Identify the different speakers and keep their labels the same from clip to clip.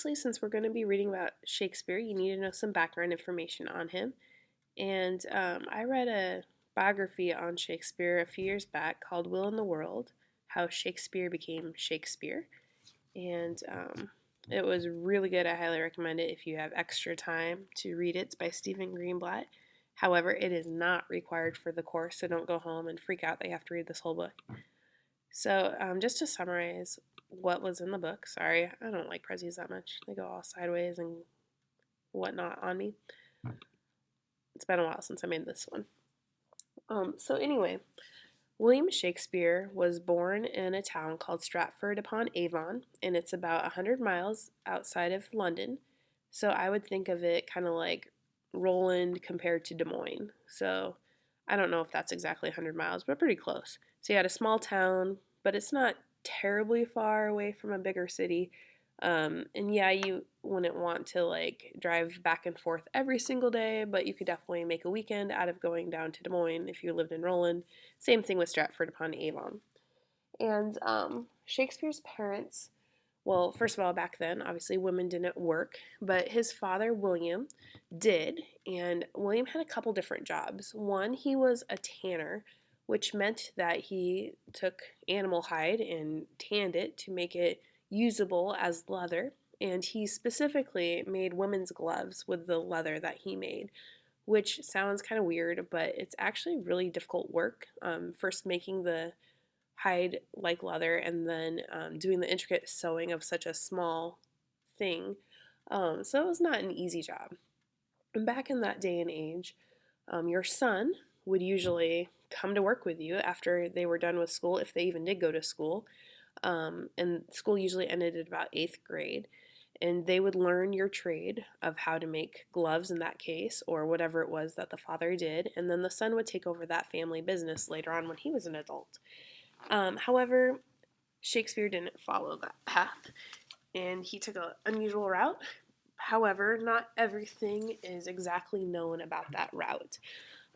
Speaker 1: Since we're going to be reading about Shakespeare, you need to know some background information on him. And I read a biography on Shakespeare a few years back called Will in the World: How Shakespeare Became Shakespeare. And it was really good. I highly recommend it if you have extra time to read it. It's by Stephen Greenblatt. However, it is not required for the course, so don't go home and freak out that you have to read this whole book. So, just to summarize what was in the book, sorry, I don't like Prezzies that much. They go all sideways and whatnot on me. It's been a while since I made this one. So anyway, William Shakespeare was born in a town called Stratford upon Avon, and it's about 100 miles outside of London. So I would think of it kind of like Roland compared to Des Moines. So I don't know if that's exactly 100 miles, but pretty close. So you had a small town, but it's not terribly far away from a bigger city. And yeah, you wouldn't want to like drive back and forth every single day, but you could definitely make a weekend out of going down to Des Moines if you lived in Roland. Same thing with Stratford upon Avon. And Shakespeare's parents, well, first of all, back then, obviously women didn't work, but his father, William, did. And William had a couple different jobs. One, he was a tanner, which meant that he took animal hide and tanned it to make it usable as leather. And he specifically made women's gloves with the leather that he made, which sounds kind of weird, but it's actually really difficult work. First, making the hide like leather and then doing the intricate sewing of such a small thing. So it was not an easy job. And back in that day and age, your son would usually come to work with you after they were done with school, if they even did go to school. And school usually ended at about eighth grade. And they would learn your trade of how to make gloves in that case, or whatever it was that the father did. And then the son would take over that family business later on when he was an adult. However, Shakespeare didn't follow that path, and he took an unusual route. However, not everything is exactly known about that route.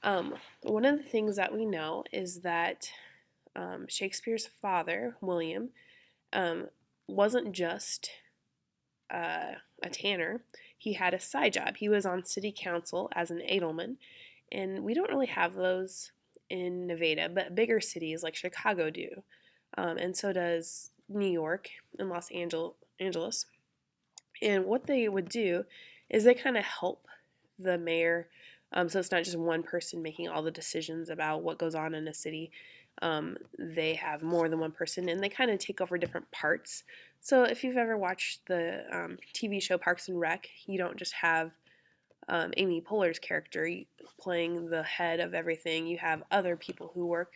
Speaker 1: One of the things that we know is that Shakespeare's father, William, um, wasn't just a tanner. He had a side job. He was on city council as an edelman, and we don't really have those in Nevada, but bigger cities like Chicago do, and so does New York and Angeles. And what they would do is they kind of help the mayor. So it's not just one person making all the decisions about what goes on in a city. They have more than one person, and they kind of take over different parts. So if you've ever watched the TV show Parks and Rec, you don't just have Amy Poehler's character playing the head of everything. You have other people who work.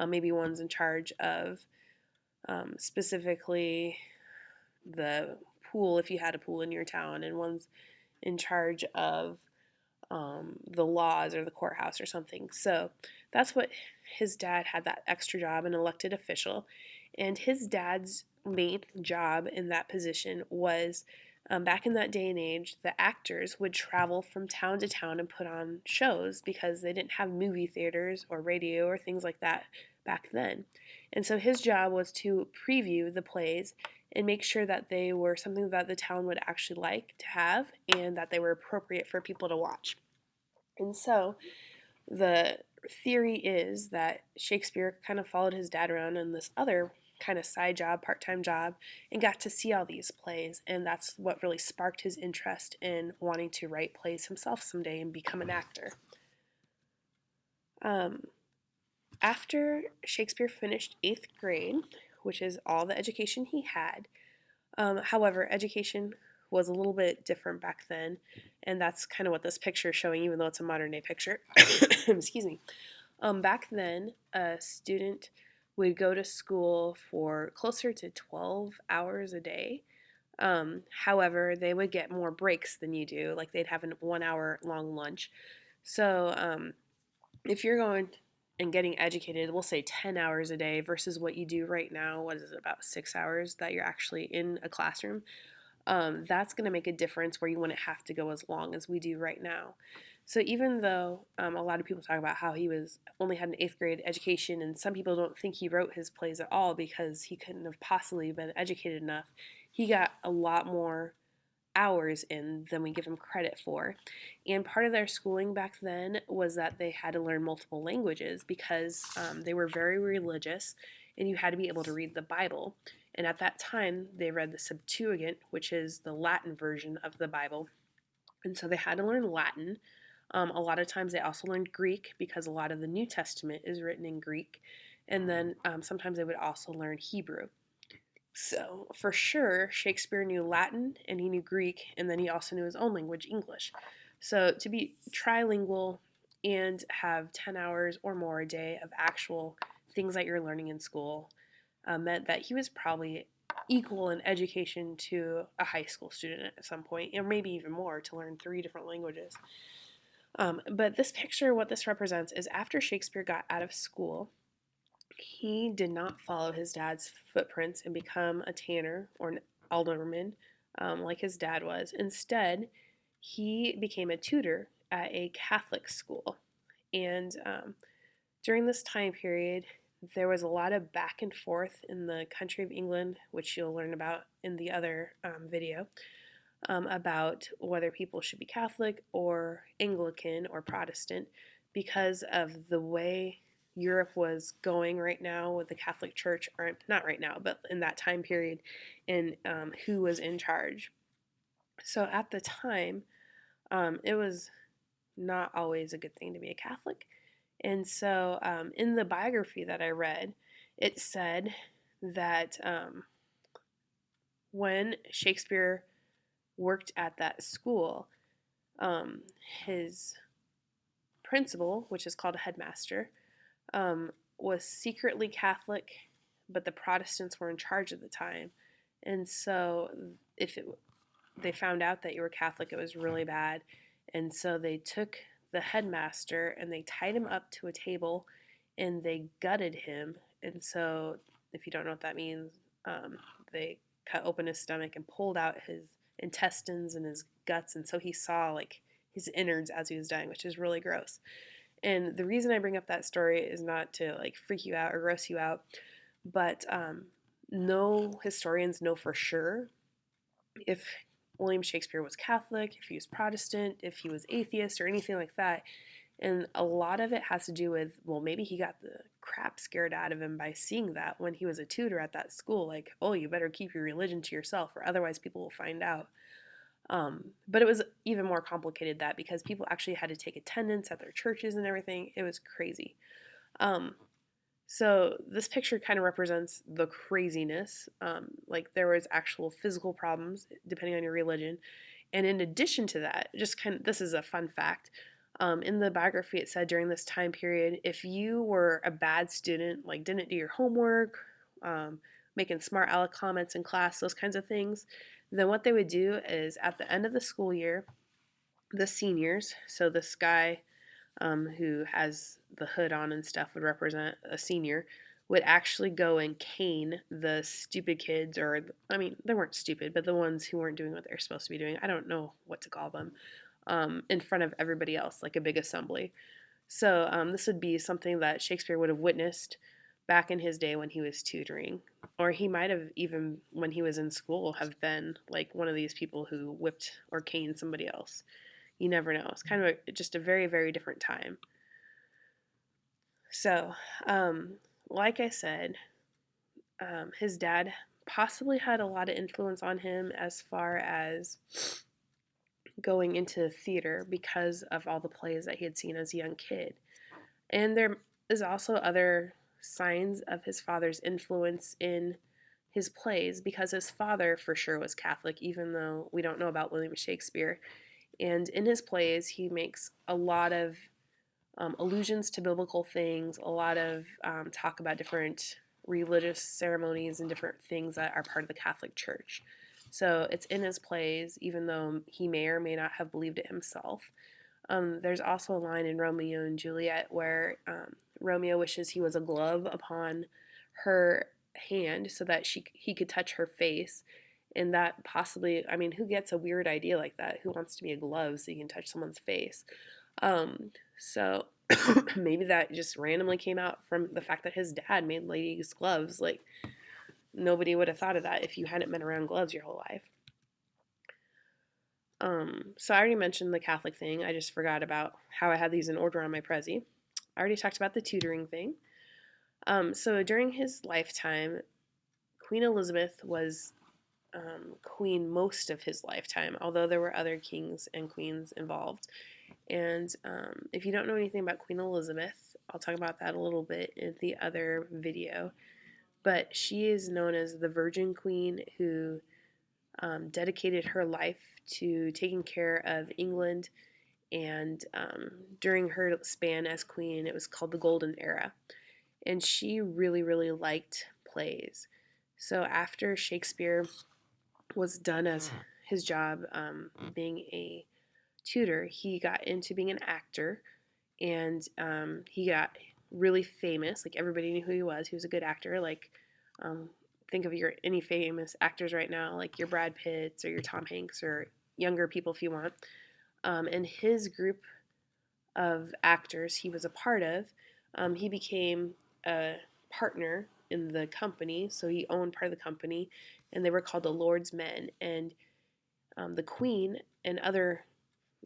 Speaker 1: Maybe one's in charge of specifically the pool, if you had a pool in your town, and one's in charge of the laws or the courthouse or something. So that's what his dad had, that extra job, an elected official. And his dad's main job in that position was back in that day and age, the actors would travel from town to town and put on shows because they didn't have movie theaters or radio or things like that back then. And so his job was to preview the plays and make sure that they were something that the town would actually like to have and that they were appropriate for people to watch. And so the theory is that Shakespeare kind of followed his dad around in this other kind of side job, part time job, and got to see all these plays. And that's what really sparked his interest in wanting to write plays himself someday and become an actor. Um, After Shakespeare finished eighth grade, which is all the education he had, however, education was a little bit different back then, and that's kind of what this picture is showing, even though it's a modern day picture. Excuse me. Back then, a student would go to school for closer to 12 hours a day. However, they would get more breaks than you do, like they'd have a 1 hour long lunch. So, if you're going and getting educated, we'll say 10 hours a day versus what you do right now, what is it, about 6 hours that you're actually in a classroom, that's going to make a difference where you wouldn't have to go as long as we do right now. So even though a lot of people talk about how he was only had an eighth grade education, and some people don't think he wrote his plays at all because he couldn't have possibly been educated enough, he got a lot more hours in than we give them credit for. And part of their schooling back then was that they had to learn multiple languages because they were very religious and you had to be able to read the Bible. And at that time, they read the Septuagint, which is the Latin version of the Bible. And so they had to learn Latin. A lot of times they also learned Greek because a lot of the New Testament is written in Greek. And then sometimes they would also learn Hebrew. So, for sure, Shakespeare knew Latin and he knew Greek, and then he also knew his own language, English. So, to be trilingual and have 10 hours or more a day of actual things that you're learning in school meant that he was probably equal in education to a high school student at some point, or maybe even more, to learn 3 different languages. But this picture, what this represents, is after Shakespeare got out of school, he did not follow his dad's footprints and become a tanner or an alderman like his dad was. Instead, he became a tutor at a Catholic school. And during this time period, there was a lot of back and forth in the country of England, which you'll learn about in the other video, about whether people should be Catholic or Anglican or Protestant because of the way Europe was going right now with the Catholic Church, or not right now, but in that time period, and who was in charge. So at the time, it was not always a good thing to be a Catholic. And so in the biography that I read, it said that when Shakespeare worked at that school, um, his principal, which is called a headmaster, was secretly Catholic, but the Protestants were in charge at the time. And so if they found out that you were Catholic, it was really bad. And so they took the headmaster and they tied him up to a table and they gutted him. And so, if you don't know what that means, they cut open his stomach and pulled out his intestines and his guts. And so he saw like his innards as he was dying, which is really gross. And the reason I bring up that story is not to like freak you out or gross you out, but no historians know for sure if William Shakespeare was Catholic, if he was Protestant, if he was atheist, or anything like that. And a lot of it has to do with, well, maybe he got the crap scared out of him by seeing that when he was a tutor at that school. Like, oh, you better keep your religion to yourself, or otherwise people will find out. But it was even more complicated that because people actually had to take attendance at their churches and everything. It was crazy. So this picture kind of represents the craziness. Like there was actual physical problems depending on your religion. And in addition to that, just kind of, this is a fun fact. In the biography, it said during this time period, if you were a bad student, like didn't do your homework, making smart aleck comments in class, those kinds of things, then what they would do is at the end of the school year, the seniors, so this guy who has the hood on and stuff would represent a senior, would actually go and cane the stupid kids, or, I mean, they weren't stupid, but the ones who weren't doing what they're supposed to be doing. I don't know what to call them, in front of everybody else, like a big assembly. So this would be something that Shakespeare would have witnessed back in his day when he was tutoring. Or he might have even, when he was in school, have been like one of these people who whipped or caned somebody else. You never know. It's kind of just a very, very different time. So, like I said, his dad possibly had a lot of influence on him as far as going into theater because of all the plays that he had seen as a young kid. And there is also other signs of his father's influence in his plays because his father for sure was Catholic, even though we don't know about William Shakespeare. And in his plays, he makes a lot of allusions to biblical things, a lot of talk about different religious ceremonies and different things that are part of the Catholic Church. So it's in his plays, even though he may or may not have believed it himself. There's also a line in Romeo and Juliet where Romeo wishes he was a glove upon her hand so that he could touch her face. And that possibly, I mean, who gets a weird idea like that? Who wants to be a glove so you can touch someone's face? So maybe that just randomly came out from the fact that his dad made ladies' gloves. Like, nobody would have thought of that if you hadn't been around gloves your whole life. So I already mentioned the Catholic thing. I just forgot about how I had these in order on my Prezi. I already talked about the tutoring thing. So during his lifetime, Queen Elizabeth was queen most of his lifetime, although there were other kings and queens involved. And if you don't know anything about Queen Elizabeth, I'll talk about that a little bit in the other video. But she is known as the Virgin Queen who dedicated her life to taking care of England. And during her span as queen, it was called the Golden Era. And she really, really liked plays. So after Shakespeare was done as his job being a tutor, he got into being an actor, and he got really famous. Like everybody knew who he was. He was a good actor. Like think of your any famous actors right now, like your Brad Pitts or your Tom Hanks or younger people if you want. And his group of actors he was a part of, he became a partner in the company, so he owned part of the company, and they were called the Lord's Men. And the Queen and other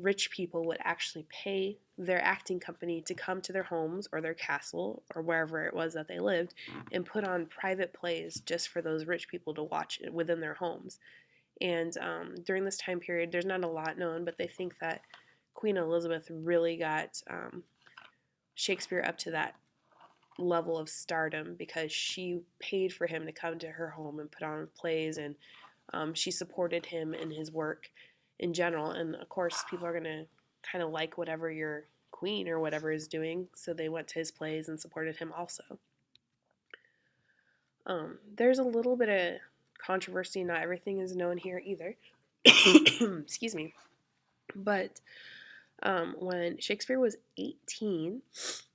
Speaker 1: rich people would actually pay their acting company to come to their homes or their castle or wherever it was that they lived and put on private plays just for those rich people to watch within their homes. And during this time period, there's not a lot known, but they think that Queen Elizabeth really got Shakespeare up to that level of stardom because she paid for him to come to her home and put on plays, and she supported him in his work in general. And of course, people are going to kind of like whatever your queen or whatever is doing, so they went to his plays and supported him also. There's a little bit of controversy, not everything is known here either. Excuse me. But when Shakespeare was 18,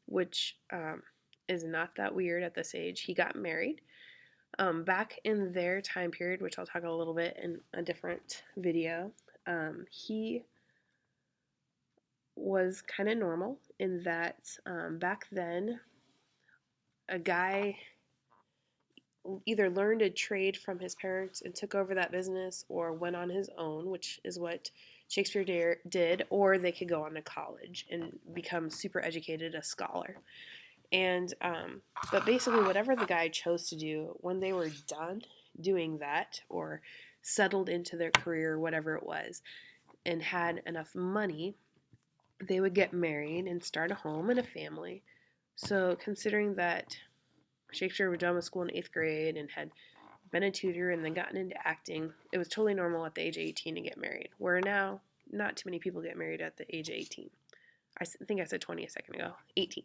Speaker 1: which is not that weird at this age, he got married. Back in their time period, which I'll talk a little bit in a different video, he was kind of normal in that back then, a guy either learned a trade from his parents and took over that business or went on his own, which is what Shakespeare did, or they could go on to college and become super educated, a scholar. And but basically, whatever the guy chose to do, when they were done doing that or settled into their career, whatever it was, and had enough money, they would get married and start a home and a family. So, considering that Shakespeare was done with school in 8th grade and had been a tutor and then gotten into acting, it was totally normal at the age of 18 to get married. Where now, not too many people get married at the age of 18. I think I said 20 a second ago. 18.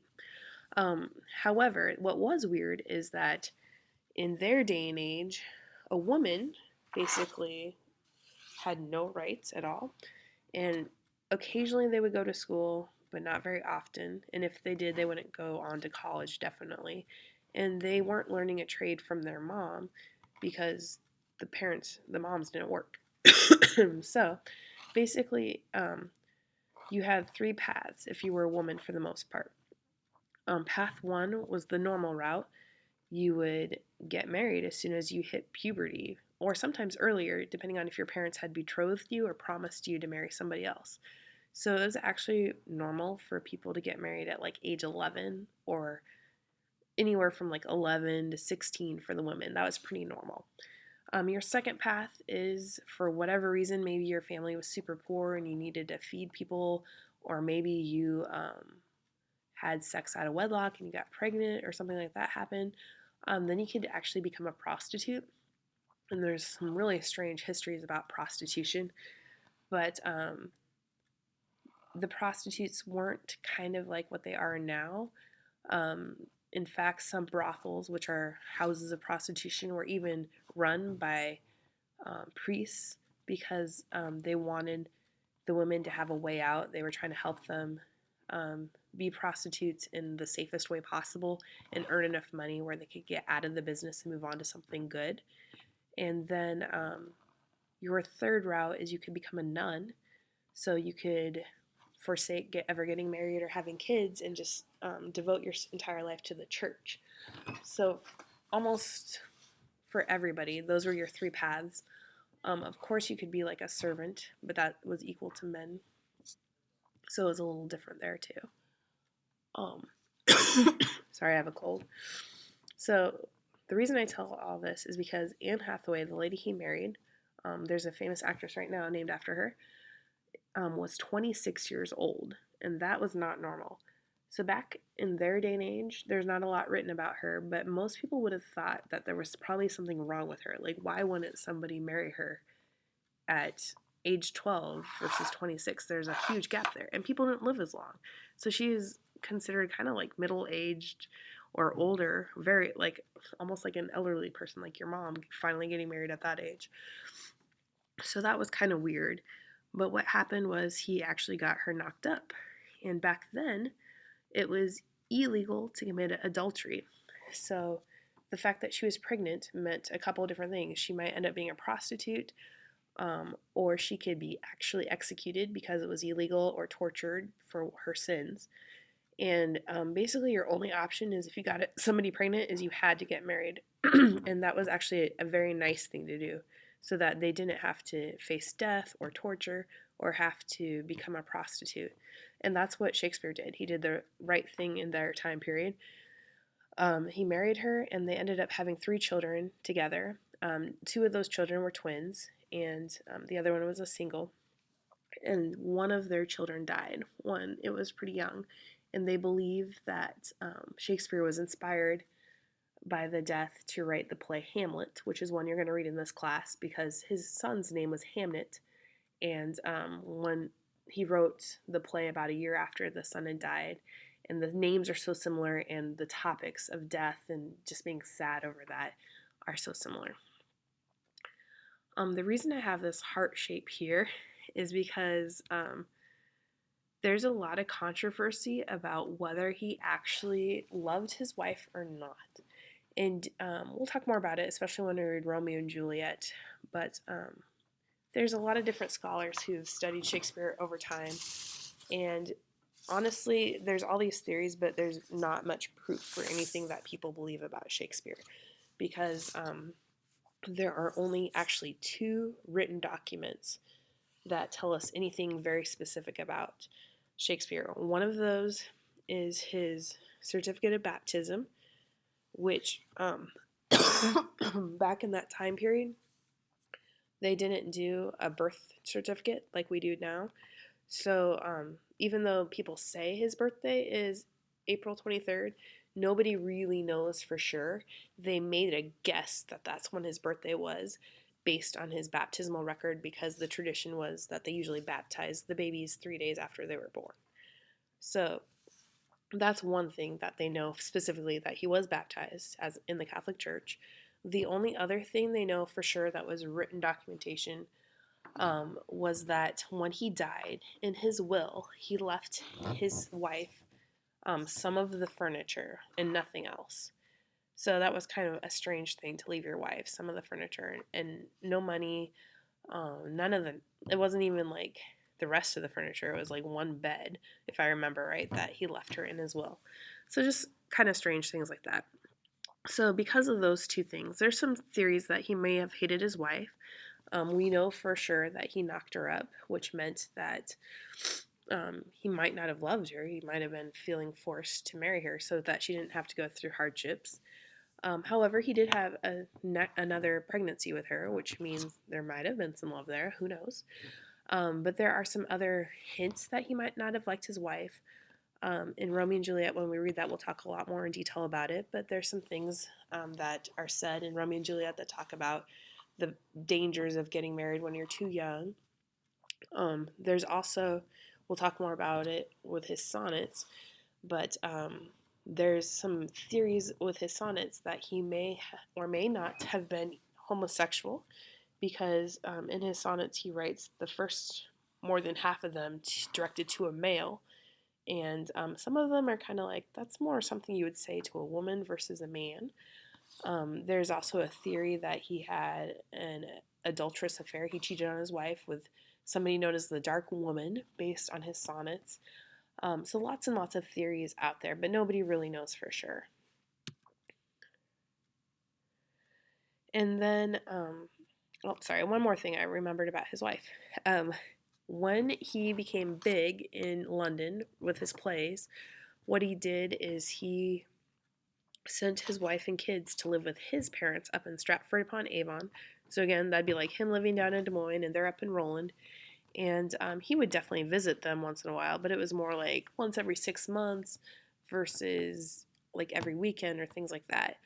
Speaker 1: However, what was weird is that in their day and age, a woman basically had no rights at all. And occasionally they would go to school, but not very often. And if they did, they wouldn't go on to college, definitely. And they weren't learning a trade from their mom because the moms didn't work. So basically, you had three paths if you were a woman for the most part. Path one was the normal route. You would get married as soon as you hit puberty, or sometimes earlier, depending on if your parents had betrothed you or promised you to marry somebody else. So it was actually normal for people to get married at like age 11 or anywhere from like 11 to 16 for the women. That was pretty normal. Your second path is for whatever reason, maybe your family was super poor and you needed to feed people, or maybe you had sex out of wedlock and you got pregnant or something like that happened. Then you could actually become a prostitute. And there's some really strange histories about prostitution. But the prostitutes weren't kind of like what they are now. Um, in fact, some brothels, which are houses of prostitution, were even run by priests because they wanted the women to have a way out. They were trying to help them be prostitutes in the safest way possible and earn enough money where they could get out of the business and move on to something good. And then your third route is you could become a nun. So you could forsake ever getting married or having kids and just devote your entire life to the church. So almost for everybody, those were your three paths. Of course, you could be like a servant, but that was equal to men, so it was a little different there too. Um, sorry, I have a cold. So the reason I tell all this is because Anne Hathaway, the lady he married, there's a famous actress right now named after her, was 26 years old, and that was not normal. So back in their day and age, there's not a lot written about her, but most people would have thought that there was probably something wrong with her. Like, why wouldn't somebody marry her at age 12 versus 26? There's a huge gap there, and people didn't live as long. So she is considered kind of like middle aged or older, very like almost like an elderly person, like your mom, finally getting married at that age. So that was kind of weird. But what happened was he actually got her knocked up. And back then, it was illegal to commit adultery. So the fact that she was pregnant meant a couple of different things. She might end up being a prostitute, or she could be actually executed because it was illegal, or tortured for her sins. And basically, your only option is if you got somebody pregnant, is you had to get married, and that was actually a very nice thing to do, so that they didn't have to face death or torture or have to become a prostitute. And that's what Shakespeare did. He did the right thing in their time period. He married her, and they ended up having 3 children together. 2 of those children were twins, and the other one was a single. And one of their children died. It was pretty young, and they believe that Shakespeare was inspired by the death to write the play Hamlet, which is one you're going to read in this class, because his son's name was Hamnet, and when he wrote the play about a year after the son had died, and the names are so similar, and the topics of death and just being sad over that are so similar. The reason I have this heart shape here is because there's a lot of controversy about whether he actually loved his wife or not. And we'll talk more about it, especially when we read Romeo and Juliet. But there's a lot of different scholars who've studied Shakespeare over time. And honestly, there's all these theories, but there's not much proof for anything that people believe about Shakespeare. Because there are only actually 2 written documents that tell us anything very specific about Shakespeare. One of those is his certificate of baptism, which back in that time period, they didn't do a birth certificate like we do now. So even though people say his birthday is April 23rd, nobody really knows for sure. They made a guess that that's when his birthday was based on his baptismal record, because the tradition was that they usually baptized the babies 3 days after they were born. So that's one thing that they know specifically, that he was baptized as in the Catholic Church. The only other thing they know for sure that was written documentation was that when he died, in his will, he left his wife some of the furniture and nothing else. So that was kind of a strange thing, to leave your wife some of the furniture and no money, none of the. It wasn't even like the rest of the furniture. It was like one bed, if I remember right, that he left her in his will. So just kind of strange things like that. So because of those 2 things, there's some theories that he may have hated his wife. We know for sure that he knocked her up, which meant that he might not have loved her. He might have been feeling forced to marry her so that she didn't have to go through hardships. However, he did have another pregnancy with her, which means there might have been some love there. Who knows? But there are some other hints that he might not have liked his wife. In Romeo and Juliet, when we read that, we'll talk a lot more in detail about it. But there's some things that are said in Romeo and Juliet that talk about the dangers of getting married when you're too young. There's also, we'll talk more about it with his sonnets, but there's some theories with his sonnets that he may or may not have been homosexual, because in his sonnets he writes the first more than half of them directed to a male, and some of them are kind of like, that's more something you would say to a woman versus a man. There's also a theory that he had an adulterous affair. He cheated on his wife with somebody known as the Dark Woman, based on his sonnets. So lots and lots of theories out there, but nobody really knows for sure. And then Oh, sorry, one more thing I remembered about his wife. Um, when he became big in London with his plays, what he did is he sent his wife and kids to live with his parents up in Stratford upon Avon. So again, that'd be like him living down in Des Moines, and they're up in Roland. And he would definitely visit them once in a while, but it was more like once every 6 months versus like every weekend or things like that.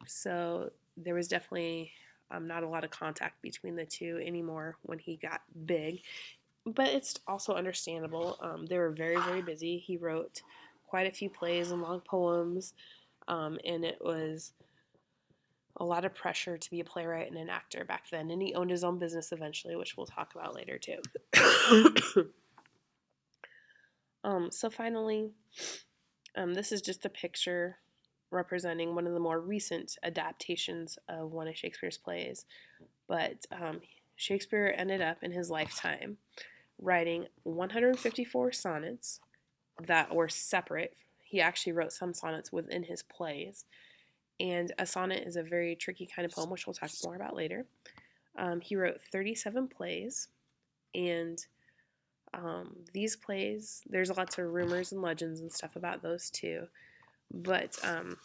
Speaker 1: So there was definitely not a lot of contact between the two anymore when he got big. But it's also understandable. They were very, very busy. He wrote quite a few plays and long poems, and it was a lot of pressure to be a playwright and an actor back then. And he owned his own business eventually, which we'll talk about later too. So finally, this is just a picture representing one of the more recent adaptations of one of Shakespeare's plays. But Shakespeare ended up in his lifetime writing 154 sonnets that were separate. He actually wrote some sonnets within his plays. And a sonnet is a very tricky kind of poem, which we'll talk more about later. He wrote 37 plays, and these plays, there's lots of rumors and legends and stuff about those too. But one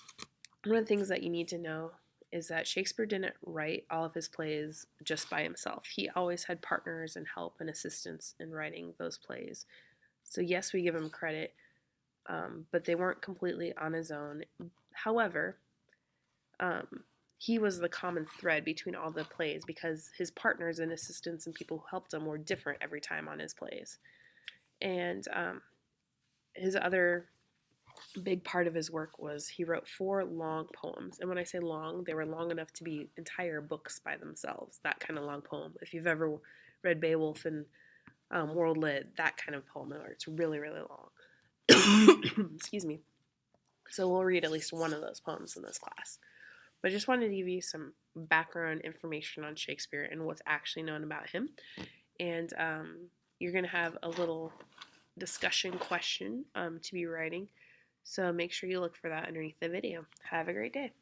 Speaker 1: of the things that you need to know is that Shakespeare didn't write all of his plays just by himself. He always had partners and help and assistance in writing those plays. So, yes, we give him credit, but they weren't completely on his own. However, um, he was the common thread between all the plays because his partners and assistants and people who helped him were different every time on his plays. And his other big part of his work was he wrote 4 long poems. And when I say long, they were long enough to be entire books by themselves, that kind of long poem. If you've ever read Beowulf and World Lit, that kind of poem, where it's really, really long. Excuse me. So we'll read at least one of those poems in this class. But I just wanted to give you some background information on Shakespeare and what's actually known about him. And you're going to have a little discussion question to be writing. So make sure you look for that underneath the video. Have a great day.